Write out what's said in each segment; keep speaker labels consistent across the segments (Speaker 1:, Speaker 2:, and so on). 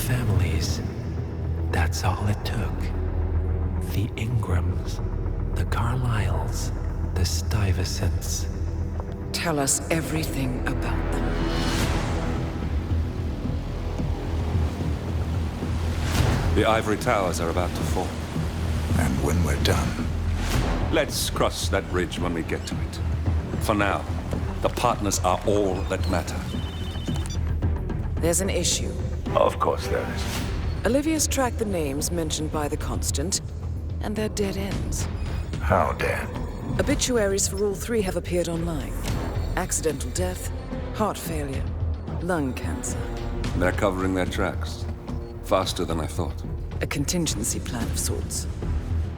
Speaker 1: families. That's all it took. The Ingrams, the Carlyles, the Stuyvesants.
Speaker 2: Tell us everything about them.
Speaker 3: The ivory towers are about to fall.
Speaker 4: And when we're done...
Speaker 3: Let's cross that bridge when we get to it. For now, the partners are all that matter.
Speaker 2: There's an issue.
Speaker 4: Of course there is.
Speaker 2: Olivia's tracked the names mentioned by the Constant, and they're dead ends.
Speaker 4: How dead?
Speaker 2: Obituaries for all three have appeared online. Accidental death, heart failure, lung cancer.
Speaker 3: They're covering their tracks. Faster than I thought.
Speaker 2: A contingency plan of sorts.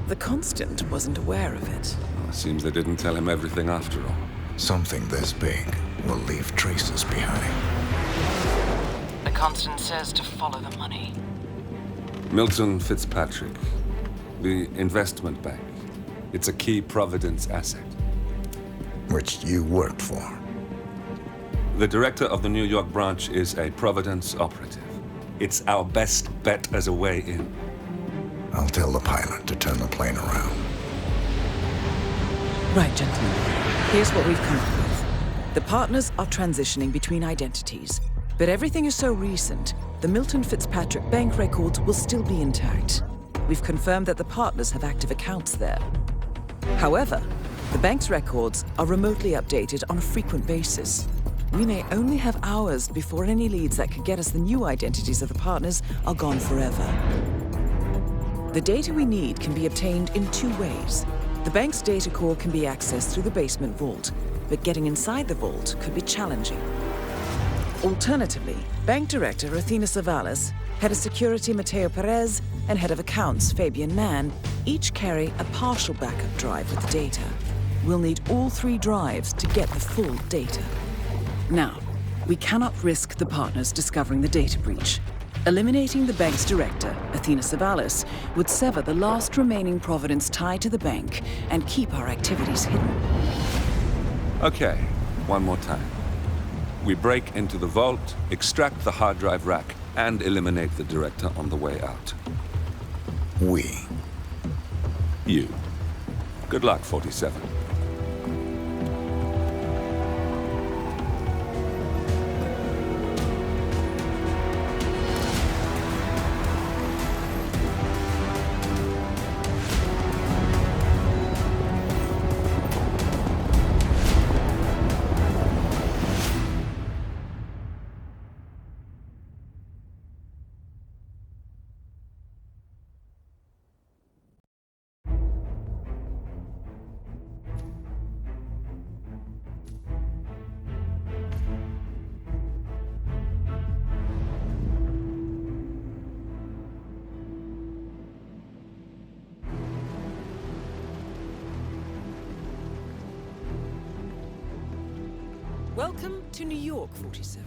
Speaker 2: The Constant wasn't aware of it.
Speaker 3: Well, seems they didn't tell him everything after all.
Speaker 4: Something this big will leave traces behind.
Speaker 2: The Constant says to follow the money.
Speaker 3: Milton Fitzpatrick. The investment bank. It's a key Providence asset.
Speaker 4: Which you worked for.
Speaker 3: The director of the New York branch is a Providence operative. It's our best bet as a way in.
Speaker 4: I'll tell the pilot to turn the plane around.
Speaker 2: Right, gentlemen. Here's what we've come up with. The partners are transitioning between identities, but everything is so recent, the Milton Fitzpatrick bank records will still be intact. We've confirmed that the partners have active accounts there. However, the bank's records are remotely updated on a frequent basis. We may only have hours before any leads that could get us the new identities of the partners are gone forever. The data we need can be obtained in two ways. The bank's data core can be accessed through the basement vault, but getting inside the vault could be challenging. Alternatively, Bank Director Athena Savalas, Head of Security Mateo Perez, and Head of Accounts Fabian Mann each carry a partial backup drive with the data. We'll need all three drives to get the full data. Now, we cannot risk the partners discovering the data breach. Eliminating the bank's director, Athena Savalas, would sever the last remaining Providence tie to the bank and keep our activities hidden.
Speaker 3: Okay, one more time. We break into the vault, extract the hard drive rack, and eliminate the director on the way out.
Speaker 4: We.
Speaker 3: You. Good luck, 47.
Speaker 2: Welcome to New York, 47.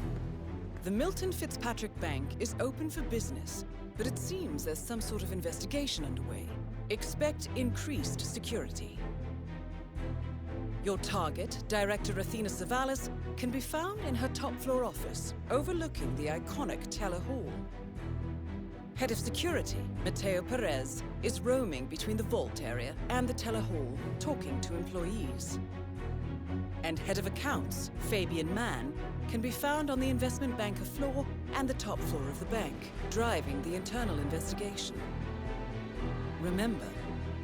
Speaker 2: The Milton Fitzpatrick Bank is open for business, but it seems there's some sort of investigation underway. Expect increased security. Your target, Director Athena Savalas, can be found in her top-floor office, overlooking the iconic Teller Hall. Head of Security, Mateo Perez, is roaming between the vault area and the Teller Hall, talking to employees. And Head of Accounts, Fabian Mann, can be found on the investment banker floor and the top floor of the bank, driving the internal investigation. Remember,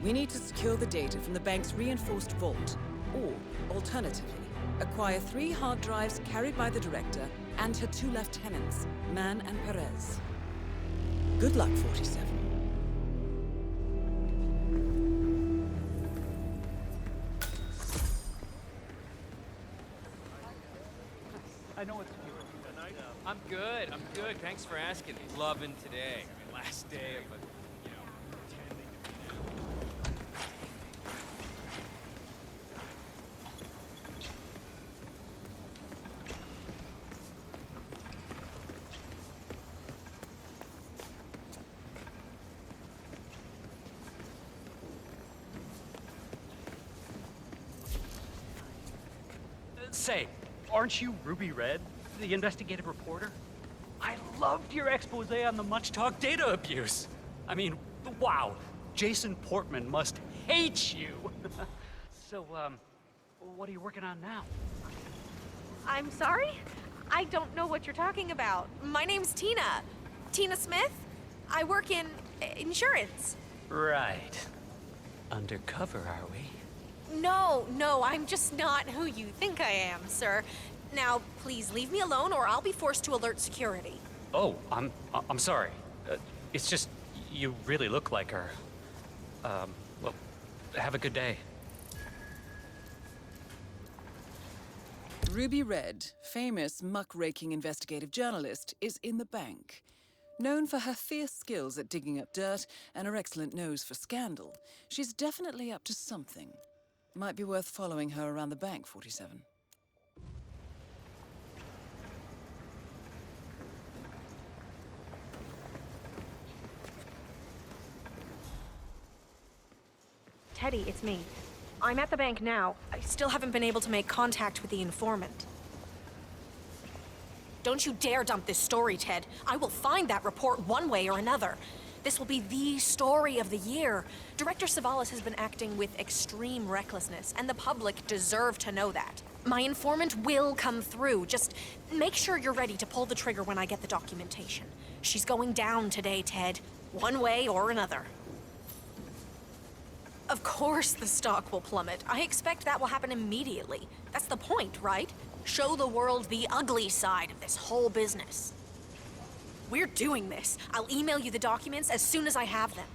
Speaker 2: we need to secure the data from the bank's reinforced vault, or, alternatively, acquire 3 hard drives carried by the director and her 2 lieutenants, Mann and Perez. Good luck, 47.
Speaker 5: I know it's
Speaker 6: I'm good. I'm good. Thanks for asking. Loving today. I mean, last day of pretending to be
Speaker 5: Say, aren't you Ruby Red, the investigative reporter? I loved your expose on the much-talked data abuse. I mean, wow. Jason Portman must hate you. So, what are you working on now?
Speaker 7: I'm sorry? I don't know what you're talking about. My name's Tina. Tina Smith. I work in insurance.
Speaker 5: Right. Undercover, are we?
Speaker 7: No, I'm just not who you think I am, sir. Now, please leave me alone or I'll be forced to alert security.
Speaker 5: Oh, I'm sorry. It's just, you really look like her. Well, have a good day.
Speaker 2: Ruby Red, famous muck-raking investigative journalist, is in the bank. Known for her fierce skills at digging up dirt and her excellent nose for scandal, she's definitely up to something. Might be worth following her around the bank, 47.
Speaker 7: Teddy, it's me. I'm at the bank now. I still haven't been able to make contact with the informant. Don't you dare dump this story, Ted. I will find that report one way or another. This will be the story of the year. Director Savalas has been acting with extreme recklessness, and the public deserve to know that. My informant will come through. Just make sure you're ready to pull the trigger when I get the documentation. She's going down today, Ted. One way or another. Of course the stock will plummet. I expect that will happen immediately. That's the point, right? Show the world the ugly side of this whole business. We're doing this. I'll email you the documents as soon as I have them.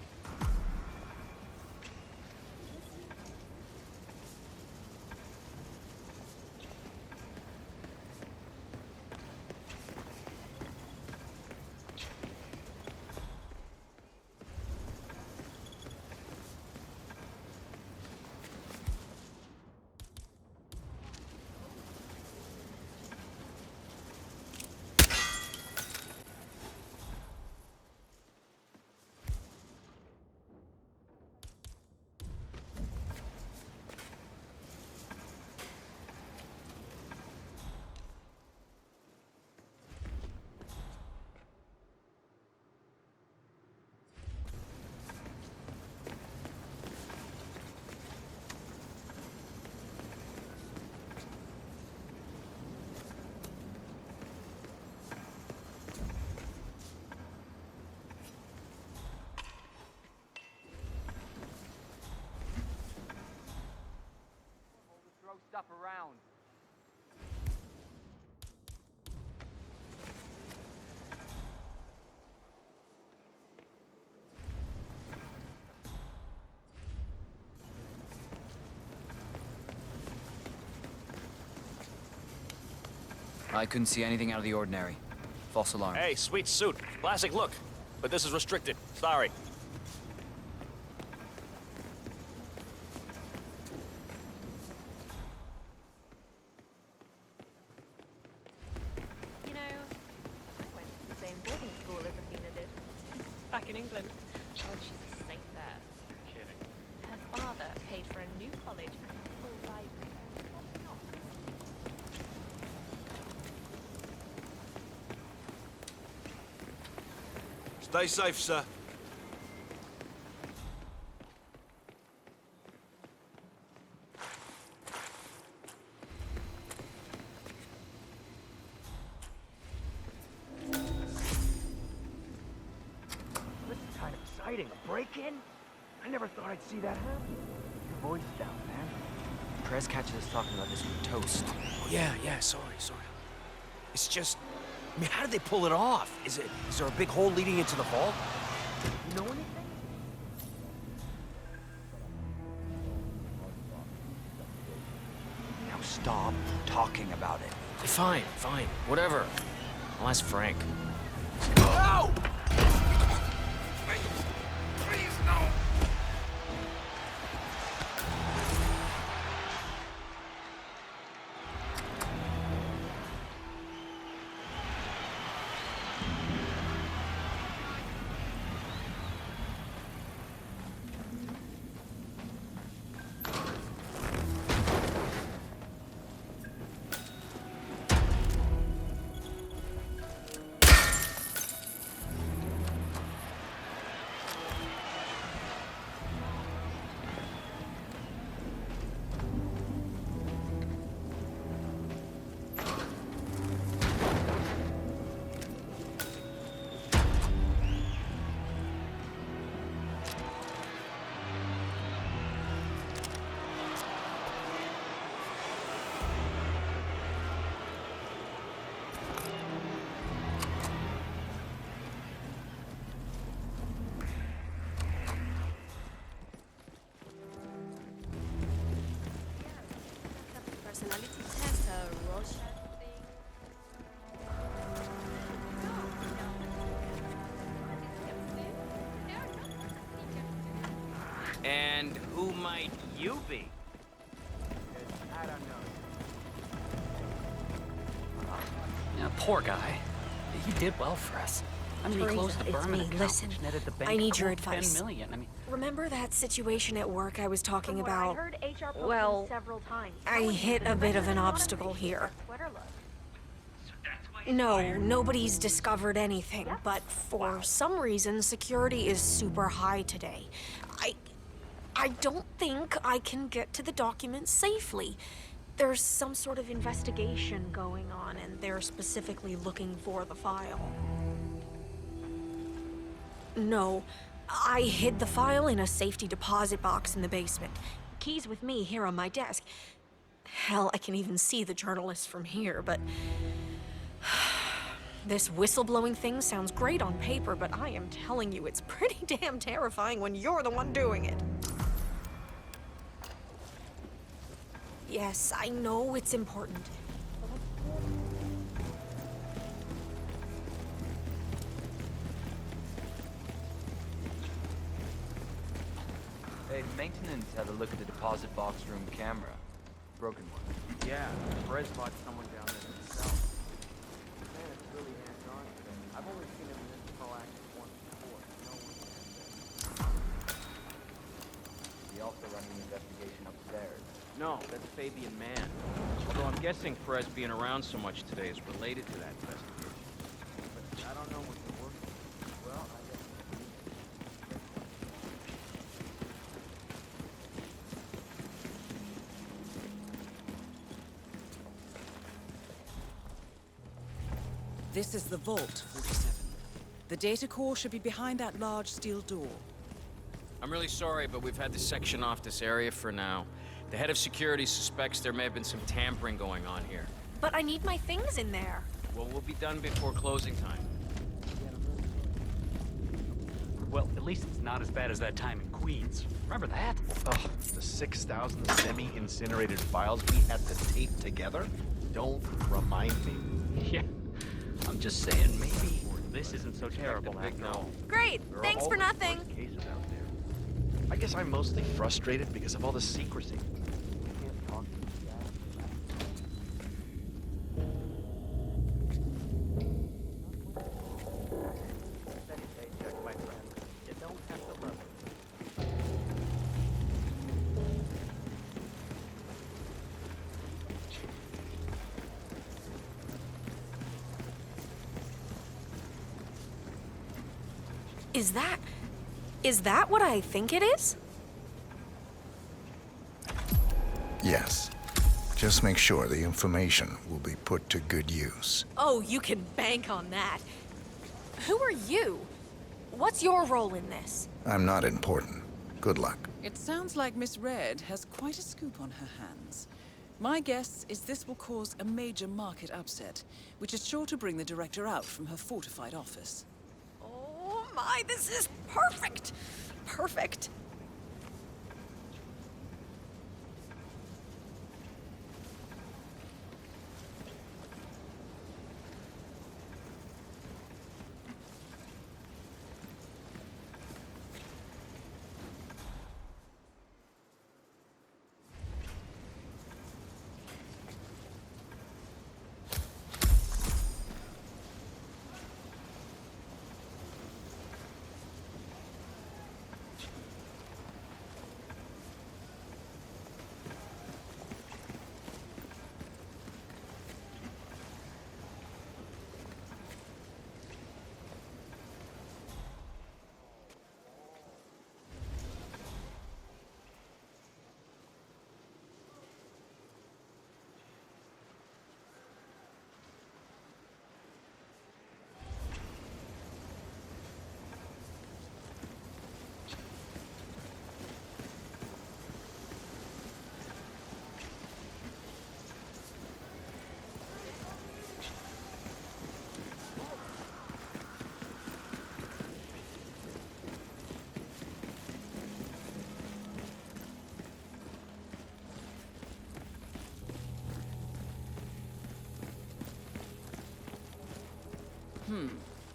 Speaker 6: Throw stuff around.
Speaker 8: I couldn't see anything out of the ordinary. False alarm.
Speaker 9: Hey, sweet suit. Classic look. But this is restricted. Sorry.
Speaker 7: You know, I went to the same boarding school as Athena did. Back in England. Oh, she's a saint there.
Speaker 6: You're kidding.
Speaker 7: Her father paid for a new college and a full library.
Speaker 9: Stay safe, sir.
Speaker 10: This is kind of exciting. A break-in? I never thought I'd see that happen. Your voice is down, man.
Speaker 8: Prez catches us talking about this with Toast.
Speaker 10: Oh, yeah, sorry. It's just... I mean, how did they pull it off? Is there a big hole leading into the vault? You know anything?
Speaker 8: Now stop talking about it.
Speaker 9: Fine. Whatever. I'll ask Frank.
Speaker 10: No!
Speaker 4: Please, no!
Speaker 10: And who might you be?
Speaker 6: I don't know.
Speaker 5: Yeah, poor guy. He did well for us. I mean, he
Speaker 7: Teresa,
Speaker 5: closed the
Speaker 7: it's
Speaker 5: Berman
Speaker 7: me.
Speaker 5: account,
Speaker 7: Listen,
Speaker 5: which netted the bank
Speaker 7: I need your
Speaker 5: a cool
Speaker 7: advice.
Speaker 5: 10 million. I mean,
Speaker 7: Remember that situation at work I was talking
Speaker 11: From what
Speaker 7: about?
Speaker 11: I heard, HR posted
Speaker 7: Well,
Speaker 11: several times.
Speaker 7: I hit a bit of an obstacle here. No, nobody's discovered anything, but for some reason, security is super high today. I don't think I can get to the documents safely. There's some sort of investigation going on, and they're specifically looking for the file. No, I hid the file in a safety deposit box in the basement. Keys with me here on my desk. Hell, I can even see the journalists from here, but... This whistleblowing thing sounds great on paper, but I am telling you, it's pretty damn terrifying when you're the one doing it. Yes, I know it's important.
Speaker 8: Hey, maintenance had a look at the deposit box room camera. Broken one.
Speaker 6: Yeah, Perez bought someone down there himself. Man, it's really hands-on today. I've only seen him this proactive once before. No one
Speaker 8: We also run an investigation upstairs.
Speaker 6: No, that's Fabian Mann. Although I'm guessing Perez being around so much today is related to that investigation. But I don't know what the work is. Well, I guess...
Speaker 2: This is the vault, 47. The data core should be behind that large steel door.
Speaker 10: I'm really sorry, but we've had to section off this area for now. The head of security suspects there may have been some tampering going on here.
Speaker 7: But I need my things in there.
Speaker 10: Well, we'll be done before closing time.
Speaker 5: well, at least it's not as bad as that time in Queens. Remember that?
Speaker 12: Ugh, the 6,000 semi-incinerated files we had to tape together? Don't remind me.
Speaker 5: Yeah. I'm just saying, maybe this isn't so terrible after all.
Speaker 7: Great,
Speaker 12: There are
Speaker 7: thanks for
Speaker 12: always
Speaker 7: nothing.
Speaker 12: worse cases out there. I guess I'm mostly frustrated because of all the secrecy. I can't talk to these guys.
Speaker 6: Steady paycheck, my friend. You don't have to love it.
Speaker 7: Is that what I think it is?
Speaker 4: Yes. Just make sure the information will be put to good use.
Speaker 7: Oh, you can bank on that. Who are you? What's your role in this?
Speaker 4: I'm not important. Good luck.
Speaker 2: It sounds like Miss Red has quite a scoop on her hands. My guess is this will cause a major market upset, which is sure to bring the director out from her fortified office.
Speaker 7: Oh my, this is perfect! Perfect.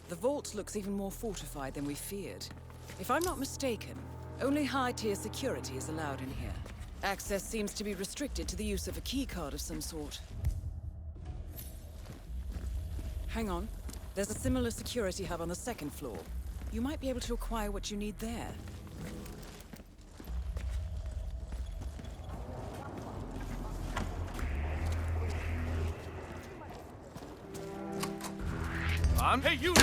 Speaker 2: The vault looks even more fortified than we feared. If I'm not mistaken, Only high-tier security is allowed in here. Access seems to be restricted to the use of a keycard of some sort. Hang on. There's a similar security hub on the second floor. You might be able to acquire what you need there.
Speaker 10: Hey, you!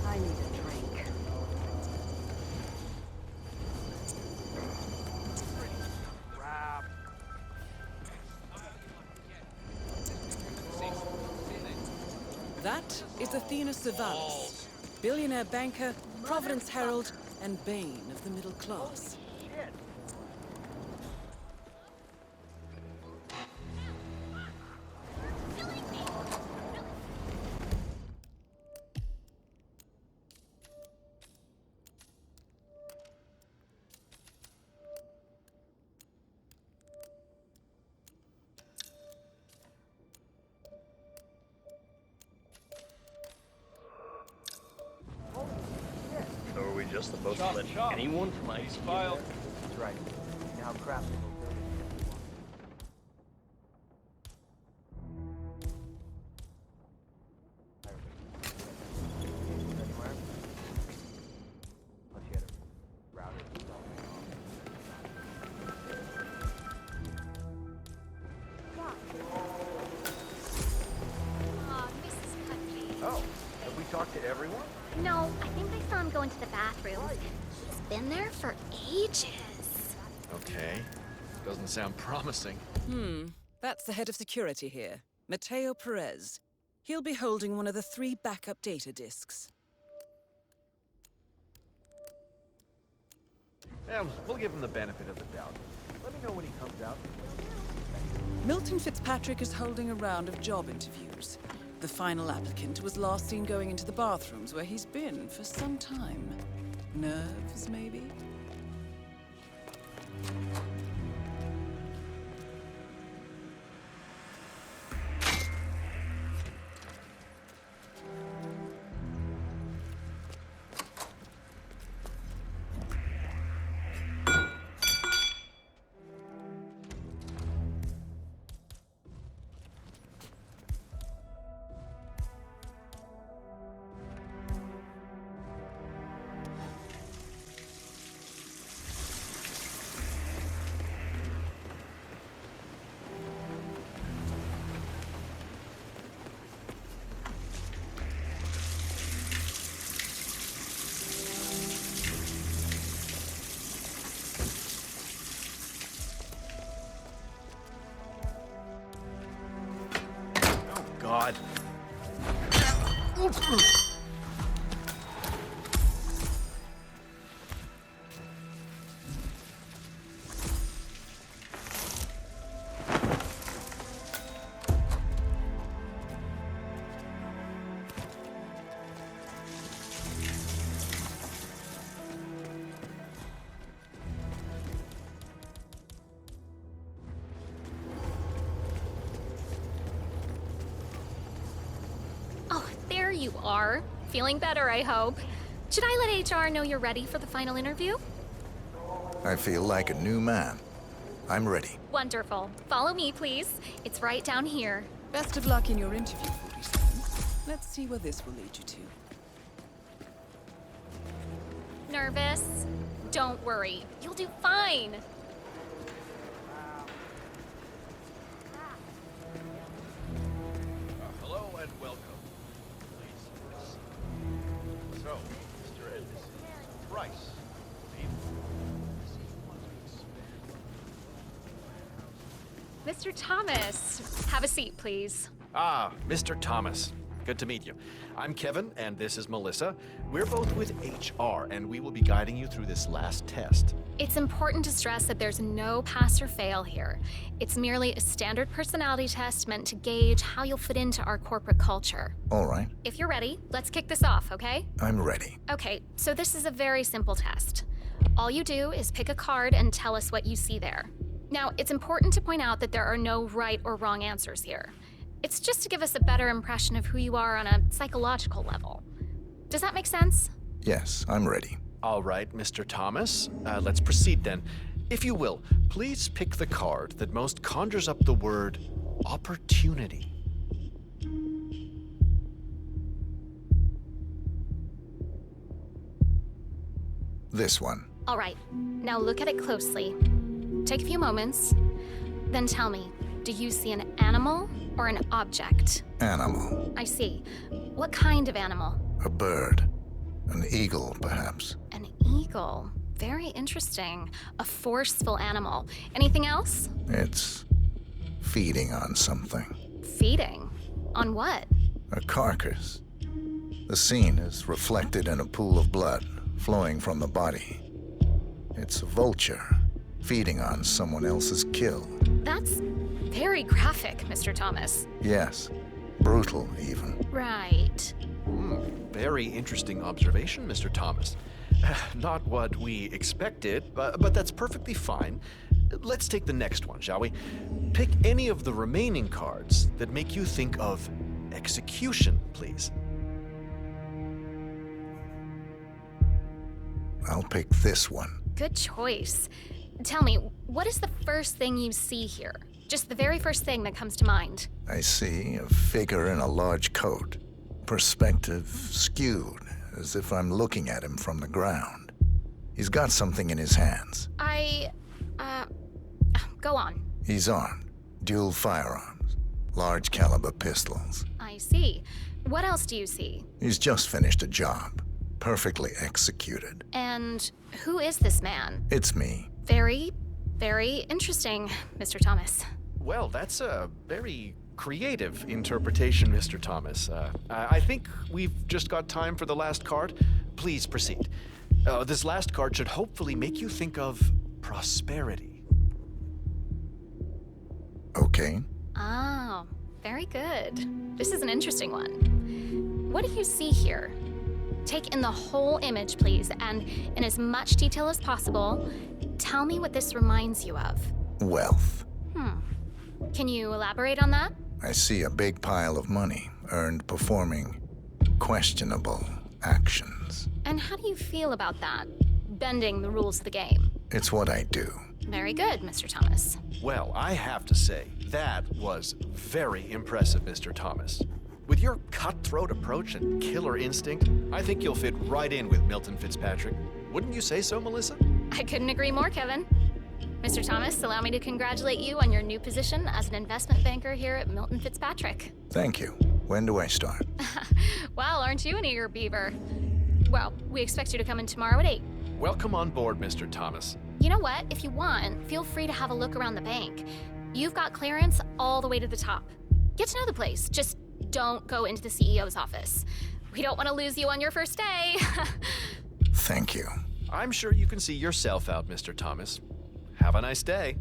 Speaker 11: I need a drink.
Speaker 2: That is Athena Savalas, billionaire banker, Providence Herald, and bane of the middle class.
Speaker 12: So are we just supposed to let anyone from ICE file?
Speaker 6: That's right. Now crap.
Speaker 12: Oh, have we talked to everyone?
Speaker 11: No, I think I saw him go into the bathroom. He's been there for ages.
Speaker 13: Okay. Doesn't sound promising.
Speaker 2: That's the head of security here, Mateo Perez. He'll be holding one of the 3 backup data disks.
Speaker 12: Yeah, we'll give him the benefit of the doubt. Let me know when he comes out.
Speaker 2: Milton Fitzpatrick is holding a round of job interviews. The final applicant was last seen going into the bathrooms where he's been for some time. Nerves, maybe?
Speaker 12: God.
Speaker 11: Oh, there you are. Feeling better, I hope. Should I let HR know you're ready for the final interview?
Speaker 4: I feel like a new man. I'm ready.
Speaker 11: Wonderful. Follow me, please. It's right down here.
Speaker 2: Best of luck in your interview, 47. Let's see where this will lead you to.
Speaker 11: Nervous? Don't worry. You'll do fine.
Speaker 12: Hello and welcome. Please proceed. So, Mr. Ed, this is Bryce.
Speaker 11: Mr. Thomas, have a seat, please.
Speaker 13: Ah, Mr. Thomas. Good to meet you. I'm Kevin, and this is Melissa. We're both with HR, and we will be guiding you through this last test.
Speaker 11: It's important to stress that there's no pass or fail here. It's merely a standard personality test meant to gauge how you'll fit into our corporate culture.
Speaker 4: All right.
Speaker 11: If you're ready, let's kick this off, okay?
Speaker 4: I'm ready.
Speaker 11: Okay, so this is a very simple test. All you do is pick a card and tell us what you see there. Now, it's important to point out that there are no right or wrong answers here. It's just to give us a better impression of who you are on a psychological level. Does that make sense?
Speaker 4: Yes, I'm ready.
Speaker 13: All right, Mr. Thomas. Let's proceed then. If you will, please pick the card that most conjures up the word opportunity.
Speaker 4: This one.
Speaker 11: All right, now look at it closely. Take a few moments, then tell me, do you see an animal or an object?
Speaker 4: Animal.
Speaker 11: I see. What kind of animal?
Speaker 4: A bird. An eagle, perhaps.
Speaker 11: An eagle. Very interesting. A forceful animal. Anything else?
Speaker 4: It's feeding on something.
Speaker 11: Feeding? On what?
Speaker 4: A carcass. The scene is reflected in a pool of blood flowing from the body. It's a vulture feeding on someone else's kill.
Speaker 11: That's very graphic, Mr. Thomas.
Speaker 4: Yes. Brutal, even.
Speaker 11: Right.
Speaker 13: Very interesting observation, Mr. Thomas. Not what we expected, but that's perfectly fine. Let's take the next one, shall we? Pick any of the remaining cards that make you think of execution, please.
Speaker 4: I'll pick this one.
Speaker 11: Good choice. Tell me, what is the first thing you see here? Just the very first thing that comes to mind.
Speaker 4: I see a figure in a large coat. Perspective skewed, as if I'm looking at him from the ground. He's got something in his hands.
Speaker 11: Go on.
Speaker 4: He's armed. Dual firearms. Large caliber pistols.
Speaker 11: I see. What else do you see?
Speaker 4: He's just finished a job. Perfectly executed.
Speaker 11: And who is this man?
Speaker 4: It's me.
Speaker 11: Very, very interesting, Mr. Thomas.
Speaker 13: Well, that's a very creative interpretation, Mr. Thomas. I think we've just got time for the last card. Please proceed. This last card should hopefully make you think of prosperity.
Speaker 4: Okay.
Speaker 11: Oh, very good. This is an interesting one. What do you see here? Take in the whole image, please, and in as much detail as possible, tell me what this reminds you of.
Speaker 4: Wealth.
Speaker 11: Can you elaborate on that?
Speaker 4: I see a big pile of money earned performing questionable actions.
Speaker 11: And how do you feel about that? Bending the rules of the game.
Speaker 4: It's what I do.
Speaker 11: Very good, Mr. Thomas.
Speaker 13: Well, I have to say, that was very impressive, Mr. Thomas. With your cutthroat approach and killer instinct, I think you'll fit right in with Milton Fitzpatrick. Wouldn't you say so, Melissa?
Speaker 11: I couldn't agree more, Kevin. Mr. Thomas, allow me to congratulate you on your new position as an investment banker here at Milton Fitzpatrick.
Speaker 4: Thank you. When do I start?
Speaker 11: Well, aren't you an eager beaver? Well, we expect you to come in tomorrow at 8.
Speaker 13: Welcome on board, Mr. Thomas.
Speaker 11: You know what? If you want, feel free to have a look around the bank. You've got clearance all the way to the top. Get to know the place. Just don't go into the CEO's office. We don't want to lose you on your first day.
Speaker 4: Thank you.
Speaker 13: I'm sure you can see yourself out, Mr. Thomas. Have a nice day.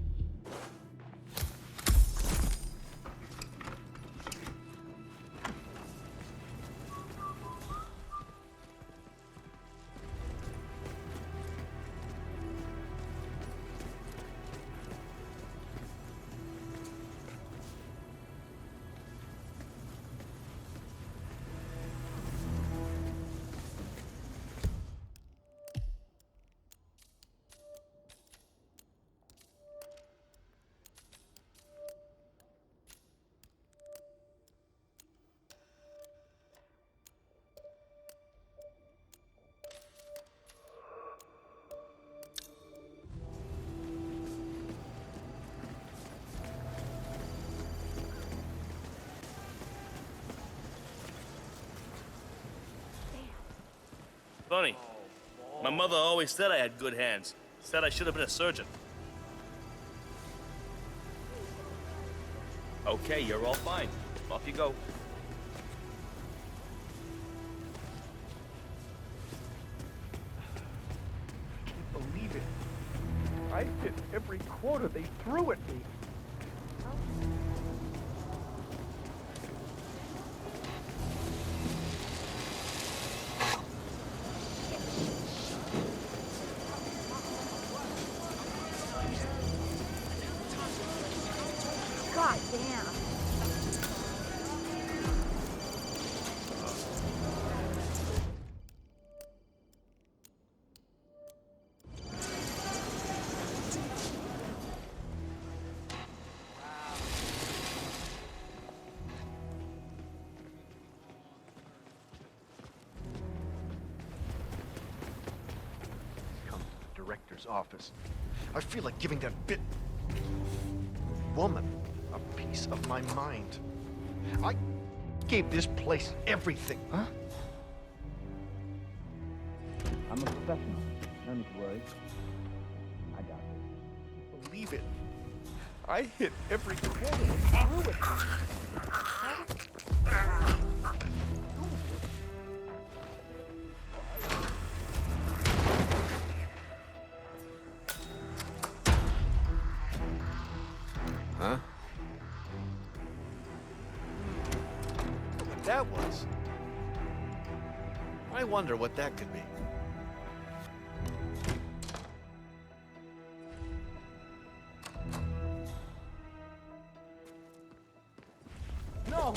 Speaker 9: Funny. My mother always said I had good hands. Said I should have been a surgeon. Okay, you're all fine. Off you go.
Speaker 6: I hit every quarter they threw at me.
Speaker 14: God damn.
Speaker 13: Come to the director's office. I feel like giving that woman a piece of my mind. I gave this place everything. Huh?
Speaker 6: I'm a professional. No need to worry. I got this.
Speaker 13: Believe it. I hit every quarter they threw at me. Huh? What that was? I wonder what that could be.
Speaker 6: No!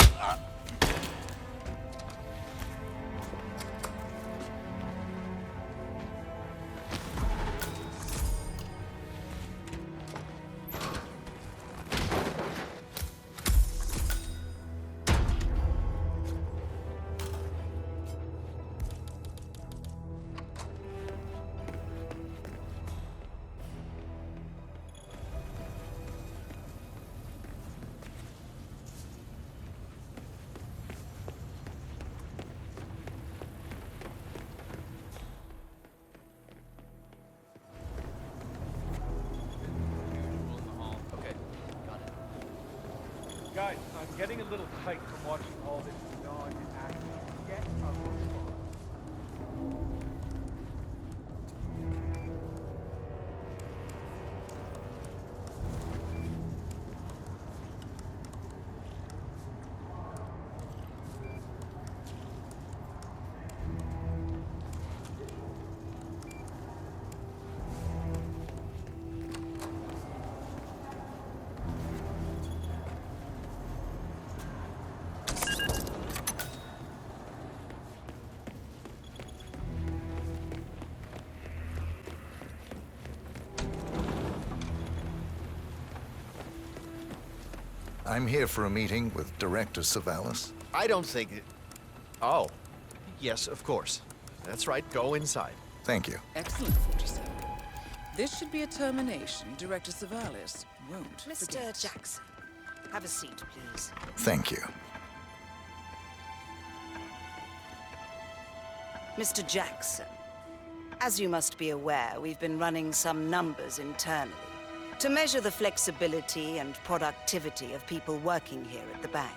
Speaker 6: Guys, I'm getting a little tight from watching all this non-action. Get a response.
Speaker 4: I'm here for a meeting with Director Savalas.
Speaker 13: I don't think it... Oh. Yes, of course. That's right. Go inside.
Speaker 4: Thank you.
Speaker 2: Excellent, 47. This should be a termination. Director Savalas won't
Speaker 15: Mr.
Speaker 2: forget.
Speaker 15: Jackson, have a seat, please.
Speaker 4: Thank you.
Speaker 15: Mr. Jackson, as you must be aware, we've been running some numbers internally to measure the flexibility and productivity of people working here at the bank.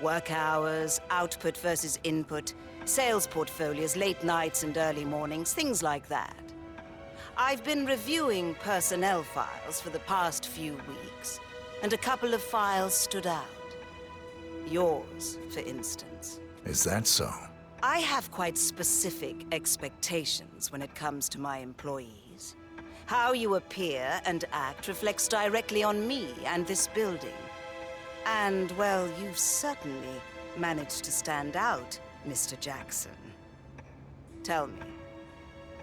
Speaker 15: Work hours, output versus input, sales portfolios, late nights and early mornings, things like that. I've been reviewing personnel files for the past few weeks, and a couple of files stood out. Yours, for instance.
Speaker 4: Is that so?
Speaker 15: I have quite specific expectations when it comes to my employees. How you appear and act reflects directly on me and this building. And, well, you've certainly managed to stand out, Mr. Jackson. Tell me,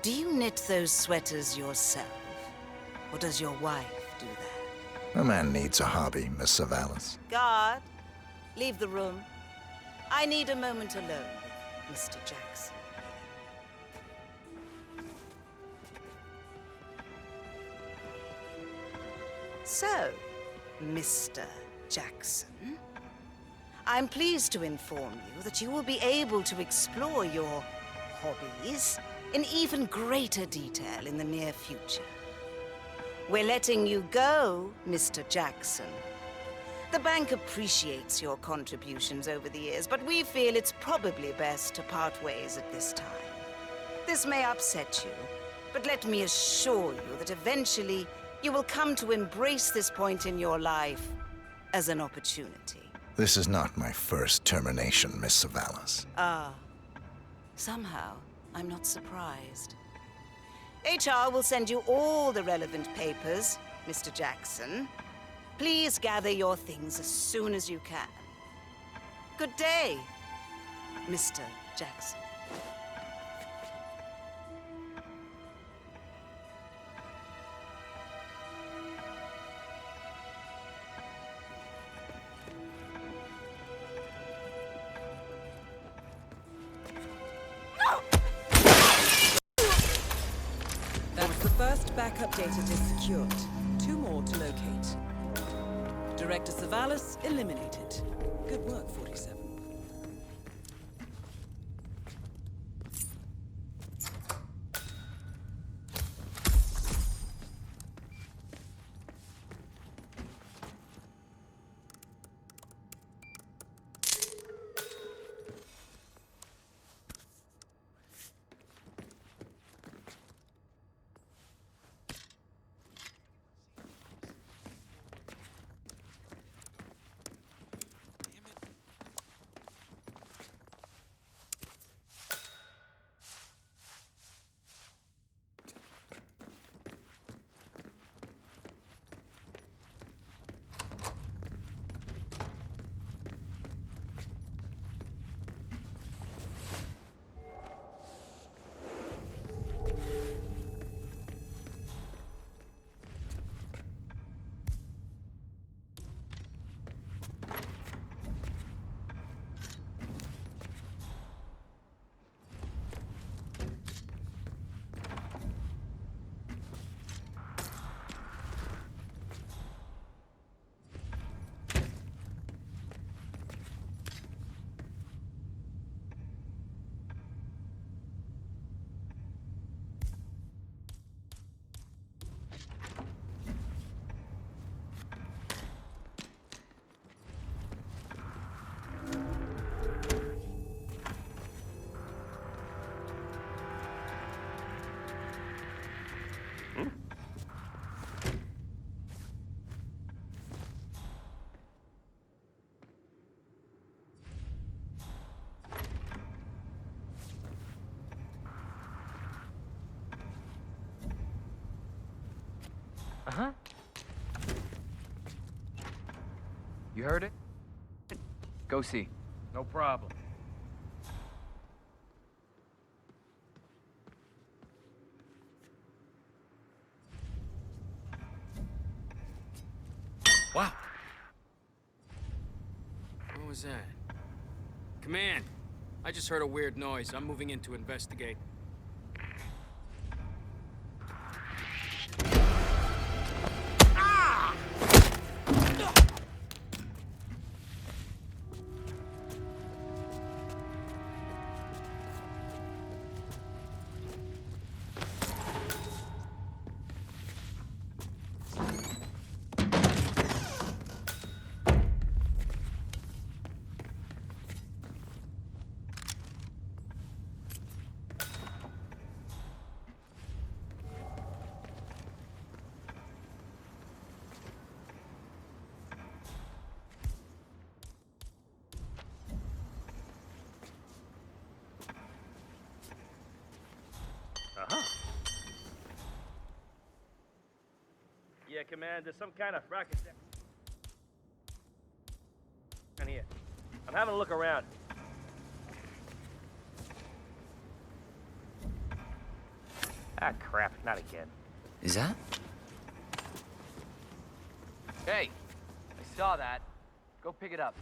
Speaker 15: do you knit those sweaters yourself? Or does your wife do that?
Speaker 4: A man needs a hobby, Miss Savalas.
Speaker 15: Guard, leave the room. I need a moment alone with Mr. Jackson. So, Mr. Jackson, I'm pleased to inform you that you will be able to explore your hobbies in even greater detail in the near future. We're letting you go, Mr. Jackson. The bank appreciates your contributions over the years, but we feel it's probably best to part ways at this time. This may upset you, But let me assure you that eventually you will come to embrace this point in your life as an opportunity.
Speaker 4: This is not my first termination, Miss Savalas.
Speaker 15: Ah. Somehow, I'm not surprised. HR will send you all the relevant papers, Mr. Jackson. Please gather your things as soon as you can. Good day, Mr. Jackson.
Speaker 2: That's the first backup data disk secured. 2 more to locate. Director Savalas eliminated. Good work, 47.
Speaker 8: Uh-huh. You heard it? Go see.
Speaker 6: No problem.
Speaker 10: Wow. What was that? Command, I just heard a weird noise. I'm moving in to investigate.
Speaker 6: Yeah, Command, there's some kind of racket down here. I'm having a look around. Ah, crap, not again.
Speaker 8: Is that? Hey, I saw that. Go pick it up.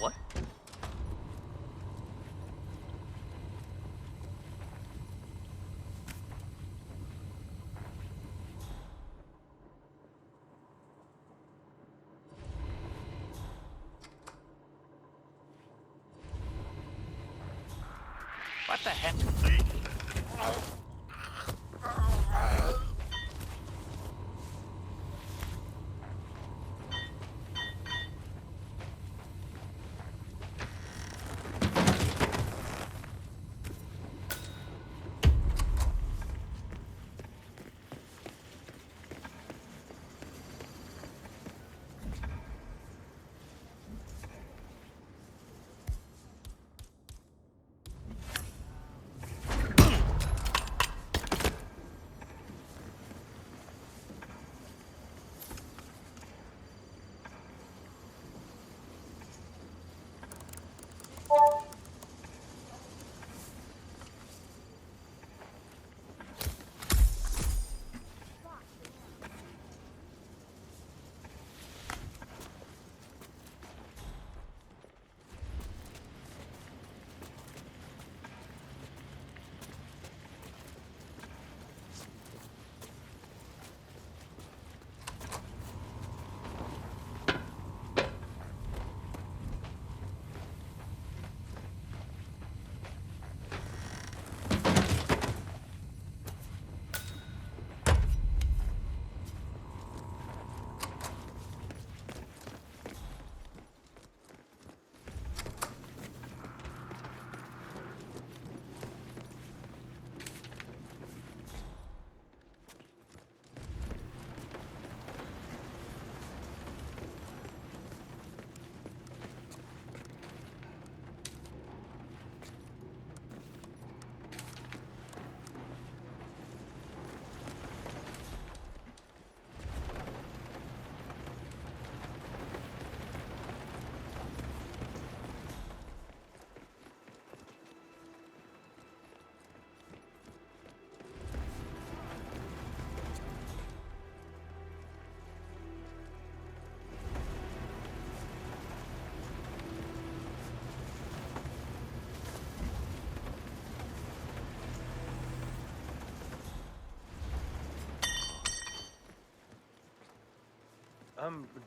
Speaker 6: What?
Speaker 5: What the heck?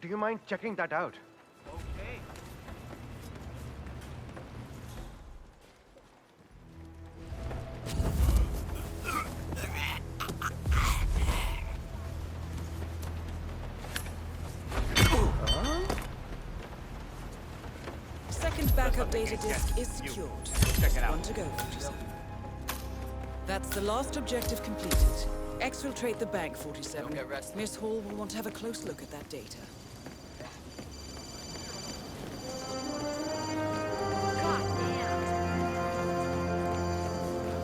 Speaker 6: Do you mind checking that out?
Speaker 10: Okay.
Speaker 2: Second backup data disk is secured.
Speaker 5: Check it out.
Speaker 2: One to go, 47. That's the last objective completed. Exfiltrate the bank, 47.
Speaker 8: Don't get restless.
Speaker 2: Miss Hall will want to have a close look at that data.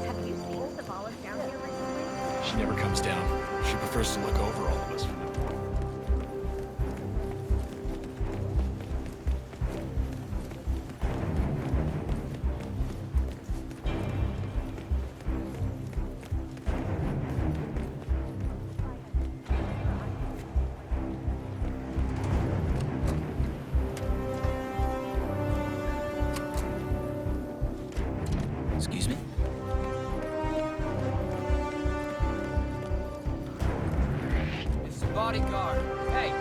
Speaker 14: Have you seen Savalas down here recently?
Speaker 13: She never comes down. She prefers to look over all of us.
Speaker 10: Excuse me?
Speaker 8: It's a bodyguard. Hey!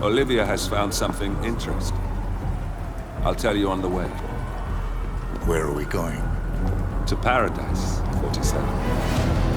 Speaker 3: Olivia has found something interesting. I'll tell you on the way.
Speaker 4: Where are we going?
Speaker 3: To paradise, 47.